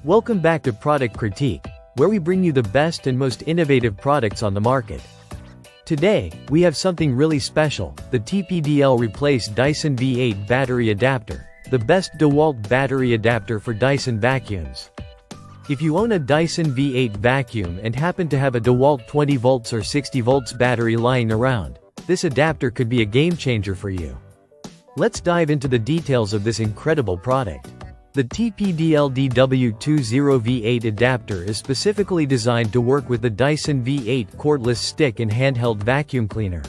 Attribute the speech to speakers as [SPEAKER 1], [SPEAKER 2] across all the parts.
[SPEAKER 1] Welcome back to Product Critique, where we bring you the best and most innovative products on the market. Today, we have something really special, the TPDL replace Dyson V8 Battery Adapter, the best Dewalt Battery Adapter for Dyson vacuums. If you own a Dyson V8 vacuum and happen to have a Dewalt 20 volts or 60 volts battery lying around, this adapter could be a game changer for you. Let's dive into the details of this incredible product. The TPDL DW20V8 adapter is specifically designed to work with the Dyson V8 cordless stick and handheld vacuum cleaner.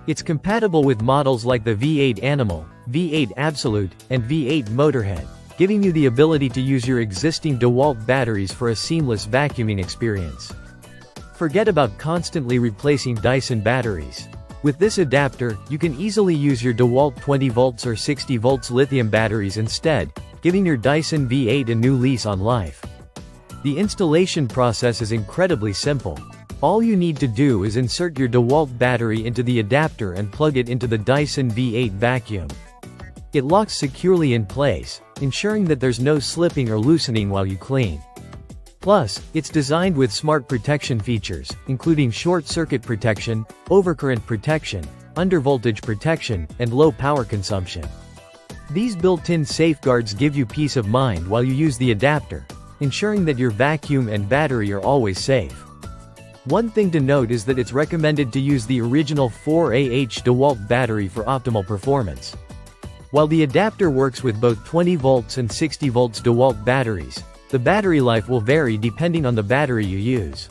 [SPEAKER 1] It's compatible with models like the V8 Animal, V8 Absolute, and V8 Motorhead, giving you the ability to use your existing Dewalt batteries for a seamless vacuuming experience. Forget about constantly replacing Dyson batteries. With this adapter, you can easily use your Dewalt 20 volts or 60 volts lithium batteries instead, giving your Dyson V8 a new lease on life. The installation process is incredibly simple. All you need to do is insert your Dewalt battery into the adapter and plug it into the Dyson V8 vacuum. It locks securely in place, ensuring that there's no slipping or loosening while you clean. Plus, it's designed with smart protection features, including short-circuit protection, overcurrent protection, undervoltage protection, and low power consumption. These built-in safeguards give you peace of mind while you use the adapter, ensuring that your vacuum and battery are always safe. One thing to note is that it's recommended to use the original 4Ah Dewalt battery for optimal performance. While the adapter works with both 20 volts and 60 volts Dewalt batteries, the battery life will vary depending on the battery you use.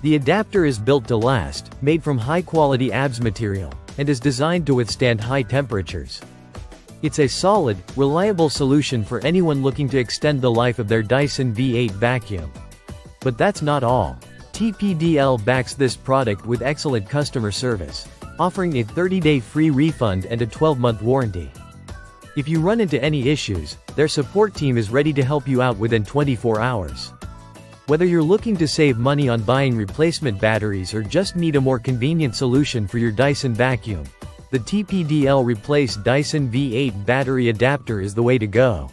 [SPEAKER 1] The adapter is built to last, made from high-quality ABS material, and is designed to withstand high temperatures. It's a solid, reliable solution for anyone looking to extend the life of their Dyson V8 vacuum. But that's not all. TPDL backs this product with excellent customer service, offering a 30-day free refund and a 12-month warranty. If you run into any issues, their support team is ready to help you out within 24 hours. Whether you're looking to save money on buying replacement batteries or just need a more convenient solution for your Dyson vacuum, the TPDL replace Dyson V8 battery adapter is the way to go.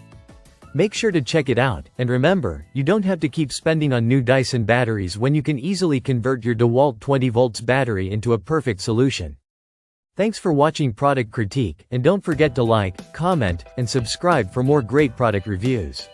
[SPEAKER 1] Make sure to check it out, and remember, you don't have to keep spending on new Dyson batteries when you can easily convert your Dewalt 20 volts battery into a perfect solution. Thanks for watching Product Critique, and don't forget to like, comment, and subscribe for more great product reviews.